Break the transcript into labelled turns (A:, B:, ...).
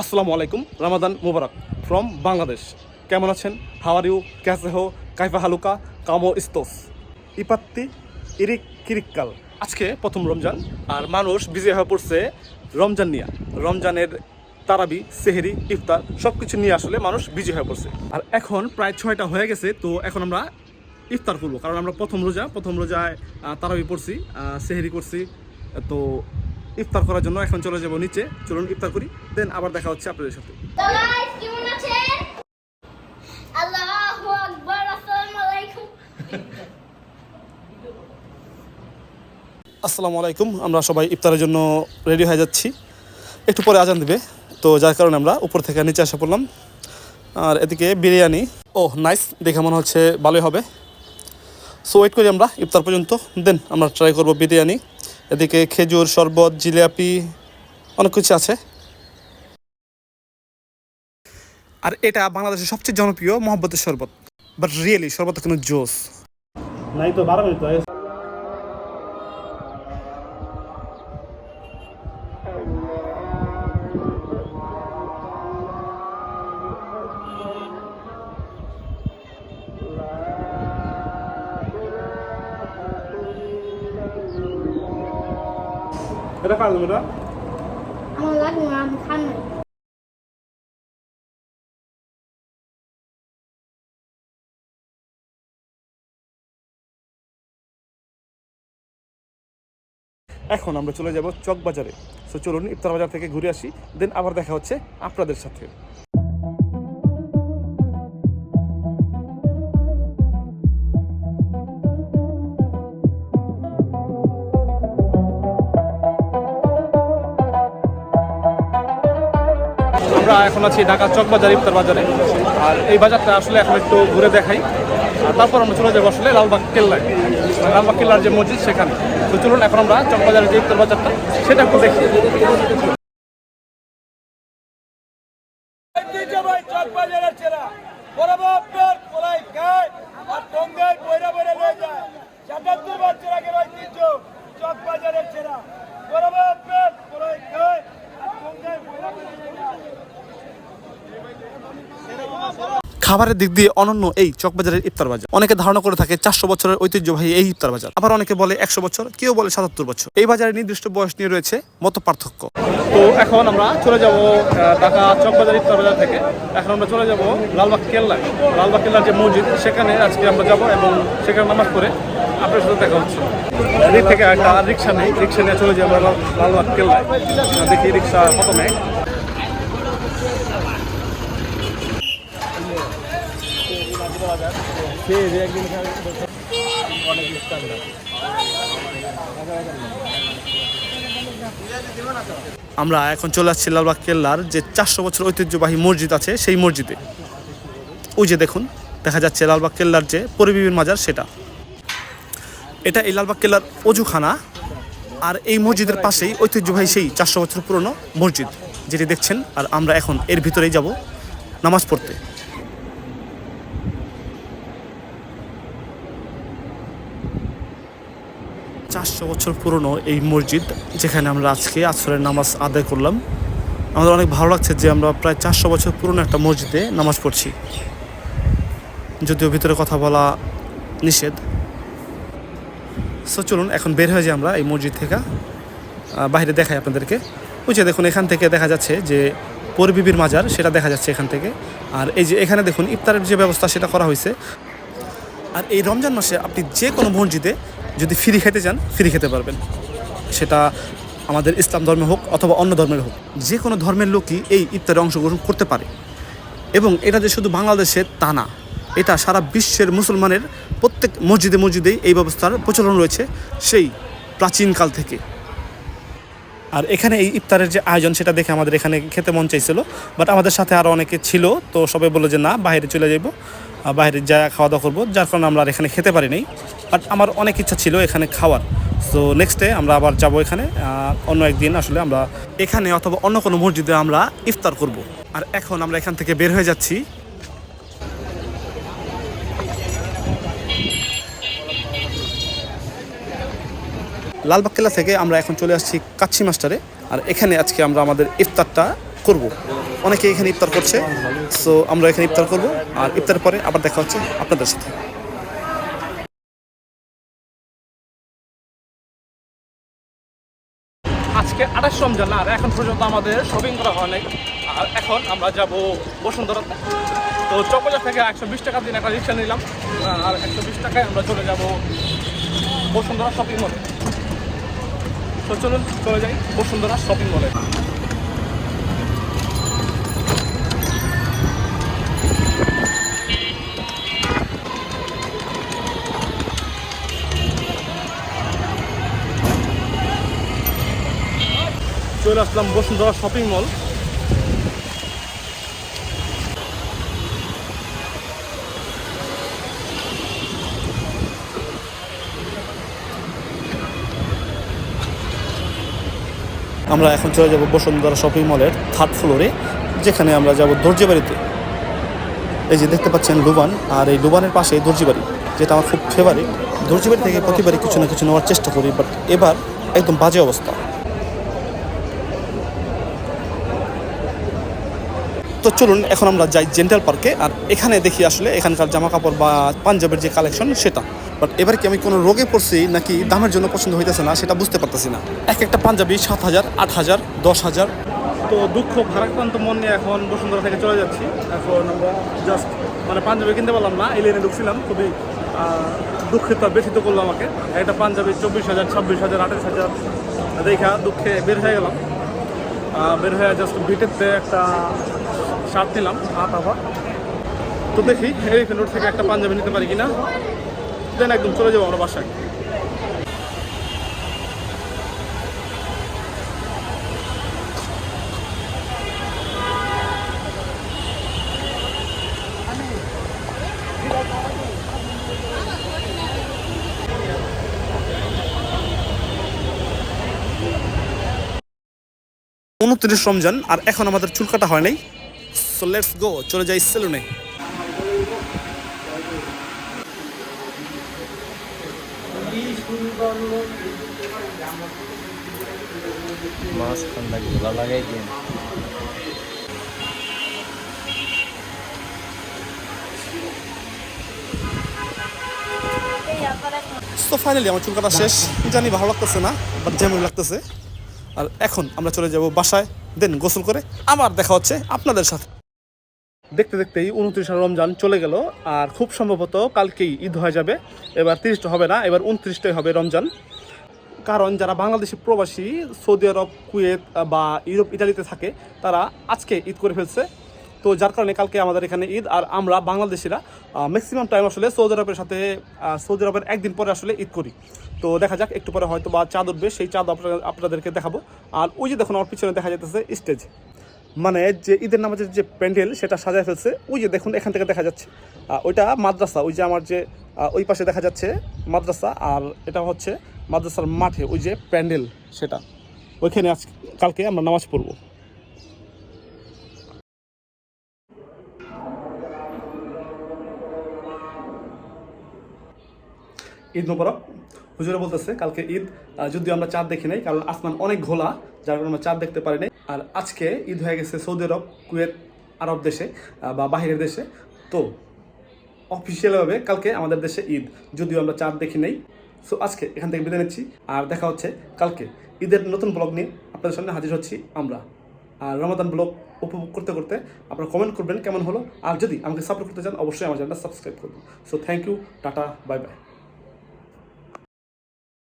A: আসসালামু আলাইকুম, রামাদান মুবারক ফ্রম বাংলাদেশ। কেমন আছেন? হাউ আর ইউ, ক্যাসে হো, কাইফা হালুকা, কামো ইস্তোস, ইপাত্তি ইরিক কিরিক্কাল। আজকে প্রথম রমজান আর মানুষ বিজি হয়ে পড়ছে রমজান নিয়ে। রমজানের তারাবি, সেহেরি, ইফতার সব কিছু নিয়ে আসলে মানুষ বিজি হয়ে পড়ছে। আর এখন প্রায় 6টা হয়ে গেছে, তো এখন আমরা ইফতার করবো, কারণ আমরা প্রথম রোজায় তারাবি পড়ছি, সেহেরি করছি। তো ইফতার করার জন্য এখন চলে যাব নিচে। চলুন ইফতার করি, দেন আবার দেখা হচ্ছে আপনাদের সাথে। আসসালামু আলাইকুম। আমরা সবাই ইফতারের জন্য রেডি হয়ে যাচ্ছি, একটু পরে আজান দিবে, তো যার কারণে আমরা উপর থেকে নিচে এসে পড়লাম। আর এদিকে বিরিয়ানি, নাইস, দেখে মনে হচ্ছে ভালোই হবে। সো ওয়েট করি আমরা ইফতার পর্যন্ত, দেন আমরা ট্রাই করব বিরিয়ানি। এদিকে খেজুর, শরবত, জিলাপি, অনেক কিছু আছে। আর এটা বাংলাদেশের সবচেয়ে জনপ্রিয় মহব্বতের শরবত, বাট রিয়েলি শরবত কোনো জোস নাই। তো 12 মিনিট এটা কার এটা
B: আমার লাগবে না, আমি খান না।
A: এখন আমরা চলে যাব চক বাজারে। সো চলুন ইফতার বাজার থেকে ঘুরে আসি, দেন আবার দেখা হচ্ছে আপনাদের সাথে। আমরা এখন আছি ঢাকা চক বাজার ইফতার বাজারে। আর এই বাজারটা আসলে এখন একটু ঘুরে দেখাই, আর তারপর আমরা চলে যাবো আসলে লালবাগ কেল্লায়, লালবাগ কেল্লার যে মসজিদ সেখানে। তো চলুন এখন আমরা চক বাজারের যে ইফতার বাজারটা সেটা একটু দেখি। খাবারের দিক দিয়ে অনন্য এই চকবাজারের ইফতার বাজার। অনেকে ধারণা করে থাকে 400 বছরের ঐতিহ্যবাহী এই ইফতার বাজার, আবার অনেকে বলে 100 বছর, কেউ বলে 77 বছর। এই বাজারের নির্দিষ্ট বয়স নিয়ে রয়েছে মত পার্থক্য। তো এখন আমরা চলে যাব ঢাকা চকবাজার ইফতার বাজার থেকে। এখন আমরা চলে যাব লালবাগ কেল্লায়, লালবাগ কেল্লার যে মসজিদ সেখানে আজকে আমরা যাব, এবং সেখানে নামাজ পড়ে আপনার সাথে দেখা হচ্ছে। এদিক থেকে একটা রিক্সা নেই, রিক্সা নিয়ে চলে যাবো লালবাগ কেল্লায়। দেখি রিক্সা কত নেই। আমরা এখন চলে আসছি লালবাগ কেল্লার যে 400 বছর ঐতিহ্যবাহী মসজিদ আছে সেই মসজিদে। ওই যে দেখুন, দেখা যাচ্ছে লালবাগ কেল্লার যে পরিবিবির মাজার সেটা। এটা এই লালবাগ কেল্লার অজুখানা, আর এই মসজিদের পাশেই ঐতিহ্যবাহী সেই 400 বছর পুরনো মসজিদ যেটি দেখছেন। আর আমরা এখন এর ভিতরেই যাব নামাজ পড়তে। 400 বছর পুরনো এই মসজিদ, যেখানে আমরা আজকে আসরের নামাজ আদায় করলাম। আমাদের অনেক ভালো লাগছে যে আমরা প্রায় 400 বছর পুরনো একটা মসজিদে নামাজ পড়ছি, যদিও ভিতরে কথা বলা নিষেধ। সো চলুন এখন বের হয়ে যাই আমরা এই মসজিদ থেকে, বাইরে দেখাই আপনাদেরকে। ওই যে দেখুন, এখান থেকে দেখা যাচ্ছে যে পরিবিবির মাজার, সেটা দেখা যাচ্ছে এখান থেকে। আর এই যে এখানে দেখুন ইফতারের যে ব্যবস্থা সেটা করা হয়েছে। আর এই রমজান মাসে আপনি যে কোনো মসজিদে যদি ফ্রি খেতে চান, ফ্রি খেতে পারবেন। সেটা আমাদের ইসলাম ধর্মে হোক অথবা অন্য ধর্মের হোক, যে কোনো ধর্মের লোকই এই ইফতারে অংশগ্রহণ করতে পারে। এবং এটা যে শুধু বাংলাদেশে তা না, এটা সারা বিশ্বের মুসলমানের প্রত্যেক মসজিদেই এই ব্যবস্থার প্রচলন রয়েছে সেই প্রাচীনকাল থেকে। আর এখানে এই ইফতারের যে আয়োজন সেটা দেখে আমাদের এখানে খেতে মন চাইছিল, বাট আমাদের সাথে আরও অনেকে ছিল, তো সবাই বললো যে না, বাইরে চলে যাবো, বাইরে যা খাওয়া দাওয়া করবো, যার কারণে আমরা আর এখানে খেতে পারি নাই। বাট আমার অনেক ইচ্ছা ছিল এখানে খাওয়ার। সো নেক্সট ডে আমরা আবার যাবো এখানে, অন্য একদিন আসলে আমরা এখানে অথবা অন্য কোনো মসজিদে আমরা ইফতার করব। আর এখন আমরা এখান থেকে বের হয়ে যাচ্ছি। লালবাগ কেল্লা থেকে আমরা এখন চলে আসছি কাচ্চি মাস্টারে। আর এখানে আজকে আমরা আমাদের ইফতারটা করব। অনেকে এখানে ইফতার করছে, সো আমরা এখানে ইফতার করব, আর ইফতারের পরে আবার দেখা হচ্ছে আপনাদের সাথে। আজকে 28 রমজান, আর এখন পর্যন্ত আমাদের শপিং করা হয় নাই। আর এখন আমরা যাব বসুন্ধরাতে। তো চকবাজার থেকে 120 টাকা দিয়ে একটা রিক্সা নিলাম, আর 120 টাকায় আমরা চলে যাব বসুন্ধরা শপিং মলে। তো চলুন চলে যাই বসুন্ধরা শপিং মলে। চলে আসলাম বসুন্ধরা শপিং মল। আমরা এখন চলে যাব বসুন্ধরা শপিং মলের 3rd ফ্লোরে, যেখানে আমরা যাব দর্জি বাড়িতে। এই যে দেখতে পাচ্ছেন লুবান, আর এই লুবানের পাশে দর্জি বাড়ি, যেটা আমার খুব ফেভারিট। দর্জি বাড়ি থেকে প্রতিবারই কিছু না কিছু নেওয়ার চেষ্টা করি, বাট এবার একদম বাজে অবস্থা। তো চলুন এখন আমরা যাই জেন্টাল পার্কে, আর এখানে দেখি আসলে এখানকার জামা কাপড় বা পাঞ্জাবের যে কালেকশন সেটা। বাট এবার কি আমি কোনো রোগে পড়ছি নাকি দামের জন্য পছন্দ হইতেছে না সেটা বুঝতে পারতেছি না। একটা পাঞ্জাবি 7,000, 8,000, 10,000। তো দুঃখ ভারাক্রান্ত মন নিয়ে এখন বসুন্ধরা থেকে চলে যাচ্ছি। এখন আমরা জাস্ট পাঞ্জাবি কিনতে পারলাম না, এই লাইনে ঢুকছিলাম, খুবই দুঃখিত ব্যথিত করলো আমাকে। একটা পাঞ্জাবি 24,000, 26,000, 28,000 দেখা দুঃখে বের হয়ে গেলাম। বের হয়ে জাস্ট ভিটেতে একটা শার্ট নিলাম হাত আবার। তো দেখি এলিফ্যান্ট রোড থেকে একটা পাঞ্জাবি নিতে পারি কিনা, দেন একদম চলে যাবো আমরা বাসায়। উনত্রিশ রমজান, আর এখন আমাদের চুল কাটা হয় নাই। সো লেটস গো, চলে যাই সেলুনে। তো ফাইনালি আমার চুল কাটা শেষ। জানি ভালো লাগতেছে না, বাট যেমন লাগতেছে। আর এখন আমরা চলে যাব বাসায়, দেন গোসল করে আবার দেখা হচ্ছে আপনাদের সাথে। দেখতে দেখতেই 29 রমজান চলে গেল, আর খুব সম্ভবত কালকেই ঈদ হয়ে যাবে। এবার 30টা হবে না, এবার 29টাই হবে রমজান। কারণ যারা বাংলাদেশি প্রবাসী সৌদি আরব, কুয়েত বা ইউরোপ, ইটালিতে থাকে, তারা আজকে ঈদ করে ফেলছে। তো যার কারণে কালকে আমাদের এখানে ঈদ, আর আমরা বাংলাদেশিরা ম্যাক্সিমাম টাইম আসলে সৌদি আরবের সাথে সৌদি আরবের একদিন পরে আসলে ঈদ করি। তো দেখা যাক, একটু পরে হয়তো বা চাঁদ উঠবে, সেই চাঁদ আপনাদেরকে দেখাবো। আর ওই যে দেখুন আমার পিছনে দেখা যাচ্ছে স্টেজ, যে ঈদের নামাজের যে প্যান্ডেল সেটা সাজায় ফেলছে। ওই যে দেখুন এখান থেকে দেখা যাচ্ছে, ওইটা মাদ্রাসা। ওই যে আমার যে ওই পাশে দেখা যাচ্ছে মাদ্রাসা, আর এটা হচ্ছে মাদ্রাসার মাঠে ওই যে প্যান্ডেল, সেটা ওইখানে কালকে আমরা নামাজ পড়ব। ঈদ মোবারক। হুজুরে বলতেছে কালকে ঈদ, যদিও আমরা চাঁদ দেখি নাই, কারণ আসমান অনেক ঘোলা, যার কারণে আমরা চাঁদ দেখতে পারি নাই। আর আজকে ঈদ হয়ে গেছে সৌদি আরব, কুয়েত, আরব দেশে বা বাহিরের দেশে। তো অফিসিয়ালভাবে কালকে আমাদের দেশে ঈদ, যদিও আমরা চাঁদ দেখি নাই। সো আজকে এখান থেকে বিদায় নিচ্ছি, আর দেখা হচ্ছে কালকে ঈদের নতুন ব্লগ নিয়ে আপনাদের সামনে হাজির হচ্ছি আমরা। আর রমাদান ব্লগ উপভোগ করতে করতে আপনারা কমেন্ট করবেন কেমন হলো, আর যদি আমাকে সাপোর্ট করতে চান অবশ্যই আমার চ্যানেলটা সাবস্ক্রাইব করবেন। So thank you, tata, bye by.